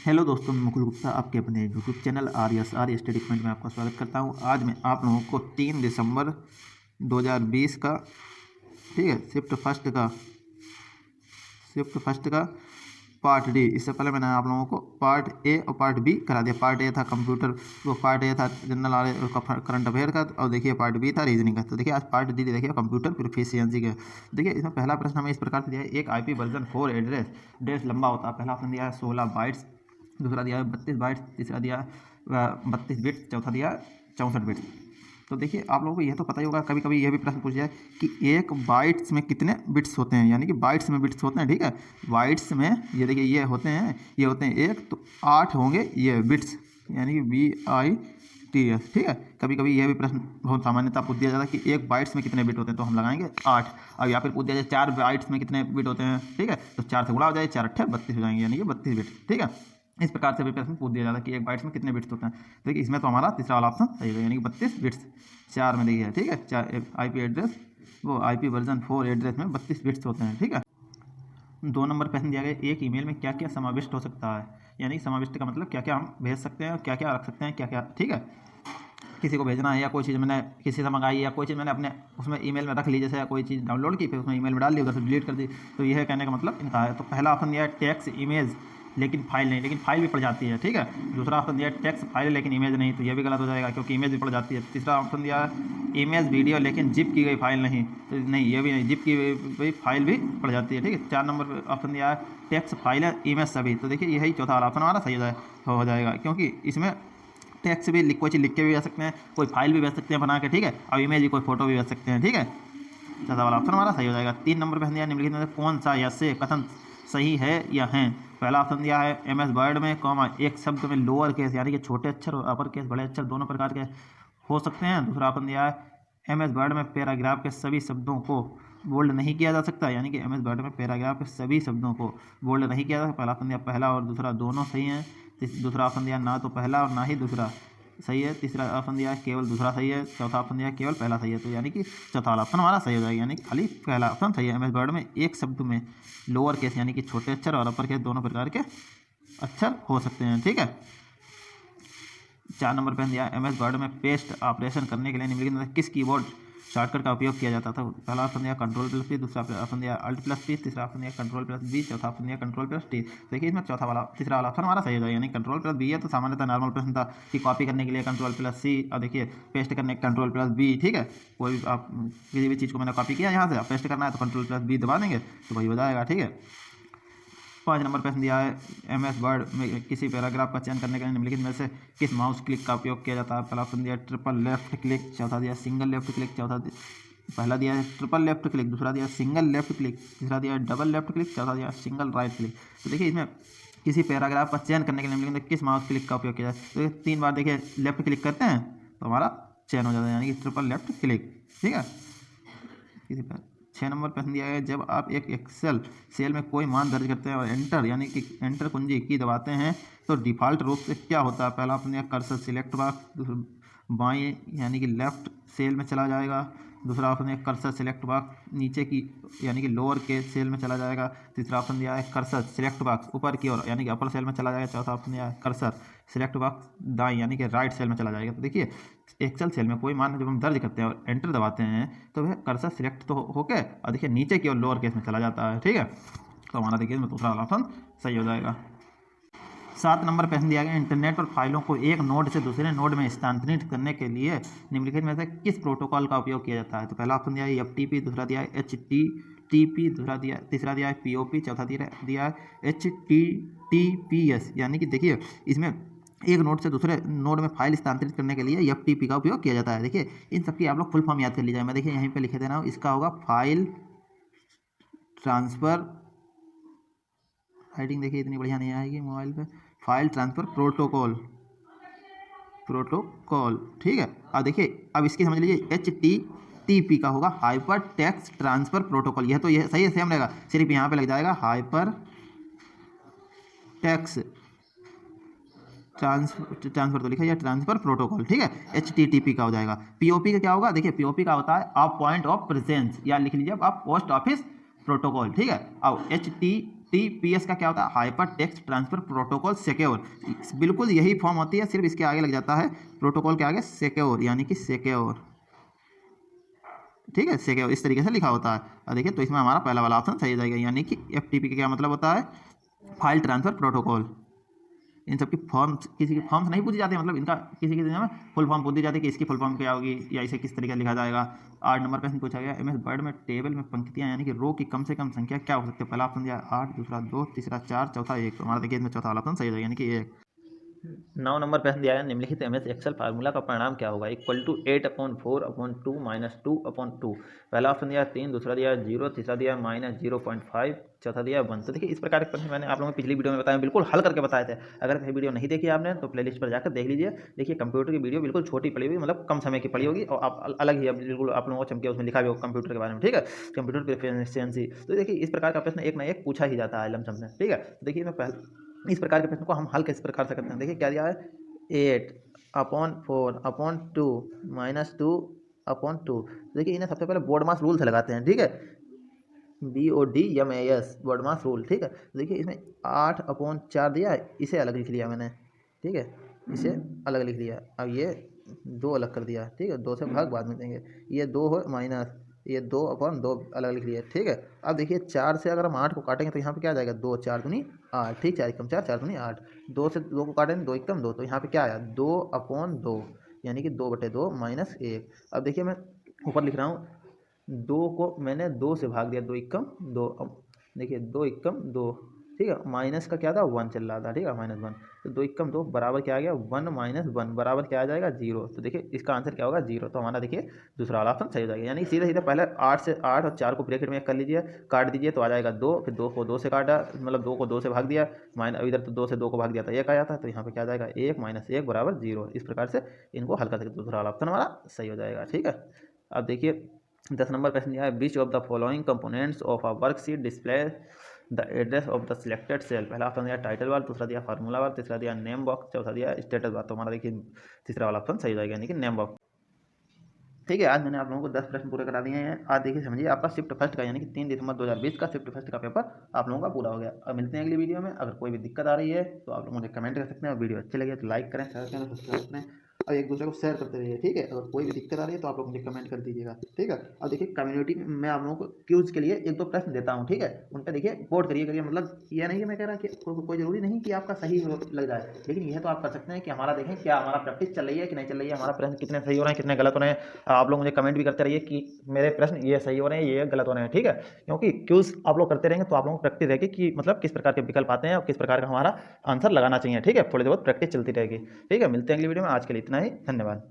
Hello दोस्तों, मैं मुकुल गुप्ता आपके अपने YouTube channel are study point में आपका स्वागत करता हूं। आज मैं आप लोगों को 3 दिसंबर 2020 का, ठीक है, शिफ्ट फर्स्ट का पार्ट डी। इससे पहले मैंने आप लोगों को पार्ट ए और पार्ट बी करा दिया। पार्ट ए था कंप्यूटर, वो पार्ट ए था जनरल नॉलेज करंट अफेयर का, और देखिए पार्ट बी था रीजनिंग का। तो देखिए आज पार्ट डी देखिए कंप्यूटर प्रोफिशिएंसी का। देखिए इसमें पहला प्रश्न हमें इस प्रकार से दिया है, एक IP वर्जन 4 एड्रेस डेस लंबा होता है। पहला ऑप्शन दिया है 16 बाइट्स, दूसरा दिया है 32 बाइट्स, तीसरा दिया है 32 बिट्स, चौथा दिया है 64 बिट्स। तो देखिए आप लोगों को यह तो पता ही होगा, कभी कभी यह भी प्रश्न पूछ जाए कि एक बाइट्स में कितने बिट्स होते हैं, यानी कि बाइट्स में बिट्स होते हैं। ठीक है, बाइट्स में ये देखिए ये होते हैं एक, तो 8 होंगे ये बिट्स, यानी कि BITS। ठीक है, कभी कभी यह भी प्रश्न बहुत सामान्यता पूछ दिया जाता है कि एक बाइट्स में कितने बिट होते हैं, तो हम लगाएंगे 8। अब या फिर पूछ दिया जाए 4 बाइट्स में कितने बिट होते हैं, ठीक है, तो 4 से गुणा हो जाए, 4 8 32 हो जाएंगे, यानी कि 32 बिट। ठीक है, इस प्रकार से भी प्रश्न पूछ दिया जाता है कि एक बाइट्स में कितने बिट्स होते हैं। तो देखिए इसमें तो हमारा तीसरा वाला ऑप्शन सही है, यानी कि 32 बिट्स 4 में देखिए। ठीक है, 4 IP एड्रेस, वो IP वर्जन 4 एड्रेस में 32 बिट्स होते हैं। ठीक है, 2 नंबर प्रश्न दिया गया, एक ईमेल में क्या क्या समाविष्ट हो सकता है, यानी समाविष्ट का मतलब क्या क्या हम भेज सकते हैं, क्या क्या रख सकते हैं, क्या क्या। ठीक है, किसी को भेजना है या कोई चीज़ मैंने किसी से मंगाई, या कोई चीज़ मैंने अपने उसमें ईमेल में रख ली, जैसे कोई चीज़ डाउनलोड की फिर उसमें ईमेल में डाल दी, उधर से डिलीट कर दी, तो यह कहने का मतलब इनका है। तो पहला ऑप्शन दिया है टेक्स्ट इमेज लेकिन फाइल नहीं, लेकिन फाइल भी पड़ जाती है। ठीक है, दूसरा ऑप्शन दिया है टेक्स्ट फाइल लेकिन इमेज नहीं, तो यह भी गलत हो जाएगा क्योंकि इमेज भी पड़ जाती है। तीसरा ऑप्शन दिया है इमेज वीडियो लेकिन जिप की गई फाइल नहीं, तो नहीं, ये भी नहीं, जिप की गई फाइल भी पड़ जाती है। ठीक है, 4 नंबर ऑप्शन दिया है टेक्स्ट फाइल है इमेज सभी, तो देखिए यही चौथा वाला ऑप्शन हमारा सही हो जाएगा, क्योंकि इसमें टेक्स्ट भी कोई चीज़ लिख के भी भेज सकते हैं, कोई फाइल भी भेज सकते हैं बना के। ठीक है, और इमेज भी कोई फोटो भी भेज सकते हैं। ठीक है, चौथा वाला ऑप्शन हमारा सही हो जाएगा। 3 नंबर पर दिया निम्नलिखित में से कौन सा या से कथन सही है या है। पहला ऑप्शन दिया है MS वर्ड में कॉमा एक शब्द में लोअर केस यानी कि छोटे अक्षर और अपर केस बड़े अक्षर दोनों प्रकार के हो सकते हैं। दूसरा ऑप्शन दिया है MS वर्ड में पैराग्राफ के सभी शब्दों को बोल्ड नहीं किया जा सकता, यानी कि MS वर्ड में पैराग्राफ के सभी शब्दों को बोल्ड नहीं किया जा सकता। पहला ऑप्शन दिया पहला और दूसरा दोनों सही हैं। दूसरा ऑप्शन दिया ना तो पहला और ना ही दूसरा सही है। तीसरा ऑप्शन दिया है केवल दूसरा सही है। चौथा ऑप्शन दिया है केवल पहला सही है, तो यानी कि चौथा वाला ऑप्शन हमारा सही हो जाएगा, यानी कि खाली पहला ऑप्शन सही है। MS वर्ड में एक शब्द में लोअर केस यानी कि छोटे अक्षर और अपर केस दोनों प्रकार के अक्षर हो सकते हैं। ठीक है, 4 नंबर पे दिया MS वर्ड में पेस्ट ऑपरेशन करने के लिए निम्नलिखित में किस कीबोर्ड शॉर्टकट का उपयोग किया जाता था। पहला ऑप्शन दिया Ctrl+P, दूसरा ऑप्शन दिया Alt+P, तीसरा ऑप्शन दिया Ctrl+V, चौथा ऑप्शन दिया Ctrl+T। देखिए इसमें तीसरा वाला ऑप्शन हमारा सही हो जाएगा, यानी Ctrl+V है, तो सामान्यतः नॉर्मल प्रश्न था कि कॉपी करने के लिए Ctrl+C, और देखिए पेस्ट करने के Ctrl+V। ठीक है, कोई भी आप किसी भी चीज़ को मैंने कॉपी किया यहाँ से पेस्ट करना है तो Ctrl+V दबा देंगे तो वही हो जाएगा। ठीक है, 5 नंबर प्रश्न दिया है MS वर्ड में किसी पैराग्राफ का चयन करने के लिए निम्नलिखित में से किस माउस क्लिक का उपयोग किया जाता है। पहला ऑप्शन दिया ट्रिपल लेफ्ट क्लिक, चौथा दिया सिंगल लेफ्ट क्लिक, पहला दिया है ट्रिपल लेफ्ट क्लिक, दूसरा दिया सिंगल लेफ्ट क्लिक, तीसरा दिया डबल लेफ्ट क्लिक, चौथा दिया सिंगल राइट क्लिक। तो देखिए इसमें किसी पैराग्राफ का चयन करने के लिए निम्नलिखित में किस माउस क्लिक का उपयोग किया जाए। तो 3 बार देखिए लेफ्ट क्लिक करते हैं तो हमारा चयन हो जाता है, यानी कि ट्रिपल लेफ्ट क्लिक। ठीक है, किसी पर 6 नंबर प्रश्न दिया है जब आप एक एक्सेल सेल में कोई मान दर्ज करते हैं और एंटर यानी कि एंटर कुंजी की दबाते हैं तो डिफ़ॉल्ट रूप से क्या होता है। पहला ऑप्शन दिया कर्सर सिलेक्ट बॉक्स बाएं यानी कि लेफ्ट सेल में चला जाएगा। दूसरा ऑप्शन दिया कर्सर सिलेक्ट बॉक्स नीचे की यानी कि लोअर के सेल में चला जाएगा। तीसरा ऑप्शन दिया है कर्सर सिलेक्ट बॉक्स ऊपर की ओर यानी कि अपर सेल में चला जाएगा। चौथा ऑप्शन दिया है कर्सर सिलेक्ट बॉक्स दाएं यानी कि राइट सेल में चला जाएगा। तो देखिए एक्सेल सेल में कोई मान जब हम दर्ज करते हैं और एंटर दबाते हैं तो वह कर्सर सिलेक्ट तो होके और देखिए नीचे की ओर लोअर केस में चला जाता है। ठीक है, तो हमारा देखिए इसमें दूसरा ऑप्शन सही हो जाएगा। 7 नंबर प्रश्न दिया गया इंटरनेट पर फाइलों को एक नोड से दूसरे नोड में स्थानांतरित करने के लिए निम्नलिखित में से किस प्रोटोकॉल का उपयोग किया जाता है। तो पहला ऑप्शन दिया है FTP, दूसरा दिया है HTTP, तीसरा दिया है POP, चौथा दिया है HTTPS। यानी कि देखिए इसमें एक नोड से दूसरे नोड में फाइल स्थानांतरित करने के लिए FTP का उपयोग किया जाता है। देखिए इन सबकी आप लोग फुल फॉर्म याद कर लीजिए, मैं देखिए यहीं पे लिखे दे रहा हूँ। इसका होगा फाइल ट्रांसफ़र, राइटिंग देखिए इतनी बढ़िया नहीं आएगी मोबाइल पे, फाइल ट्रांसफ़र प्रोटोकॉल। ठीक है, अब देखिए अब इसकी समझ लीजिए HTTP का होगा हाइपर टेक्स्ट ट्रांसफ़र प्रोटोकॉल। यह तो यह सही है, सेम रहेगा, सिर्फ यहाँ पे लग जाएगा हाइपर टेक्स्ट ट्रांसफर तो लिखा है ट्रांसफर प्रोटोकॉल। ठीक है, HTTP का हो जाएगा। POP का क्या होगा, देखिए POP का होता है आप पॉइंट ऑफ प्रेजेंस, या लिख लीजिए आप पोस्ट ऑफिस प्रोटोकॉल। ठीक है, अब HTTPS HTTPS का क्या होता है, hyper text transfer protocol secure. बिल्कुल यही फॉर्म होती है, सिर्फ इसके आगे लग जाता है प्रोटोकॉल के आगे सिक्योर, यानी कि सिक्योर, ठीक है, सिक्योर इस तरीके से लिखा होता है। और देखिए तो इसमें हमारा पहला वाला ऑप्शन सही हो जाएगा, यानी कि FTP का क्या मतलब होता है, फाइल ट्रांसफर प्रोटोकॉल। इन सब की फॉर्म्स, किसी की फॉर्म्स नहीं पूछी जाती, मतलब इनका किसी किसी में फुल फॉर्म पूछ दी जाती है कि इसकी फुल फॉर्म क्या होगी या इसे किस तरीके से लिखा जाएगा। 8 नंबर प्रश्न पूछा गया, MS वर्ड में टेबल में पंक्तियां यानी कि रो की कम से कम संख्या क्या हो सकती है। पहला ऑप्शन दिया 8, दूसरा 2, तीसरा 4, चौथा 1। तो हमारा देखिए इसमें चौथा वाला ऑप्शन सही हो जाएगा, यानी कि 1। 9 नंबर प्रश्न दिया है, निम्नलिखित MS एक्सेल फार्मूला का परिणाम क्या होगा, इक्वल टू 8/4/2 -2/2। पहला ऑप्शन दिया 3, दूसरा दिया 0, तीसरा दिया -0.5, चौथा दिया 1। तो देखिए इस प्रकार के प्रश्न मैंने आप लोगों को पिछली वीडियो में बताया, बिल्कुल हल करके बताए थे। अगर वीडियो नहीं देखी आपने तो प्लेलिस्ट पर जाकर देख लीजिए। देखिए कंप्यूटर की वीडियो बिल्कुल छोटी पड़ी हुई, मतलब कम समय की पड़ी होगी, और आप अलग ही बिल्कुल आप लोगों को चमके उसमें लिखा भी होगा कंप्यूटर के बारे में, ठीक है, कंप्यूटर प्रोफिशिएंसी। तो देखिए इस प्रकार का प्रश्न एक ना एक पूछा ही जाता है लमसम में, ठीक है। तो देखिए मैं इस प्रकार के प्रश्न को हम हल किस प्रकार से करते हैं। देखिए क्या दिया है, 8/4/2 -2/2। देखिए इन्हें सबसे पहले बोर्ड मास रूल से लगाते हैं, ठीक है, BODMAS बोर्ड मास रूल, ठीक है। तो देखिए इसमें 8/4 दिया है, इसे अलग लिख लिया मैंने, ठीक है, इसे अलग लिख लिया। अब ये 2 अलग कर दिया, ठीक है, 2 से भाग बाद में देंगे, ये 2 हो माइनस, ये 2/2 अलग लिख लिया, ठीक है। अब देखिए 4 से अगर हम 8 को काटेंगे तो यहाँ पे क्या आ जाएगा, 2 4 दूनी 8, ठीक, 4 एकम 4, 4 दूनी 8। 2 से 2 को काटेंगे 2 एकम 2, तो यहाँ पे क्या आया 2/2, यानी कि 2/2 -1। अब देखिए मैं ऊपर लिख रहा हूँ, 2 को मैंने 2 से भाग दिया, 2 एकम 2। अब देखिए 2 एकम 2, ठीक है, माइनस का क्या था 1 चल रहा था, ठीक है, -1। तो 2 एकम 2 बराबर क्या आ गया 1 - 1 बराबर क्या आ जाएगा 0। तो देखिए इसका आंसर क्या होगा 0। तो हमारा देखिए दूसरा वाला ऑप्शन सही हो जाएगा, यानी सीधे सीधे पहले 8 और 4 को ब्रैकेट में कर लीजिए, काट दीजिए तो आ जाएगा 2, फिर 2 को 2 से काटा, मतलब 2 को 2 से भाग दिया, इधर तो 2 से 2 को भाग दिया था 1 आया था, तो यहाँ पे क्या आ जाएगा 1 - 1 बराबर 0। इस प्रकार से इनको हल कर सकते, दूसरा वाला ऑप्शन हमारा सही हो जाएगा, ठीक है। अब देखिए 10 नंबर प्रश्न दिया है, which of the following components of a worksheet display the address of the selected cell. पहला ऑप्शन दिया टाइटल बार, दूसरा दिया फार्मूला बार, तीसरा दिया नेम बॉक्स, चौथा दिया स्टेटस बार। तो हमारा देखिए तीसरा वाला ऑप्शन सही हो जाएगा, यानी कि नेम बॉक्स, ठीक है। आज मैंने आप लोगों को 10 प्रश्न पूरे करा दिए हैं। आज देखिए समझिए आपका शिफ्ट फर्स्ट का, यानी कि 3 दिसंबर 2020 का शिफ्ट फर्स्ट का पेपर आप लोगों का पूरा हो गया। अब मिलते हैं अगली वीडियो में। अगर कोई भी दिक्कत आ रही है तो आप लोग मुझे कमेंट कर सकते हैं, और वीडियो अच्छी लगे तो लाइक करें, शेयर करें, सब्सक्राइब करें, और एक दूसरे को शेयर करते रहिए, ठीक है। अगर कोई भी दिक्कत आ रही है तो आप लोग मुझे कमेंट कर दीजिएगा, ठीक है। और देखिए कम्युनिटी में मैं आप लोगों को क्यूज के लिए 1-2 प्रश्न देता हूँ, ठीक है, उन पर देखिए वोट करिए, मतलब ये नहीं कि मैं कह रहा कि कोई जरूरी नहीं कि आपका सही लग जाए, लेकिन यह तो आप कर सकते हैं कि हमारा देखें क्या हमारा प्रैक्टिस चल रही है कि नहीं चल रही है, हमारा प्रश्न कितने सही हो रहे हैं, कितने गलत हो रहे हैं। आप लोग मुझे कमेंट भी करते रहिए कि मेरे प्रश्न ये सही हो रहे हैं, ये गलत हो रहे हैं, ठीक है। क्योंकि क्यूज आप लोग करते रहेंगे तो आप लोगों को प्रैक्टिस रहेगी कि मतलब किस प्रकार के विकल्प आते हैं और किस प्रकार का हमारा आंसर लगाना चाहिए, ठीक है। थोड़ी बहुत प्रैक्टिस चलती रहेगी, ठीक है। मिलते हैं अगली वीडियो में, आज के लिए इतना ही, धन्यवाद।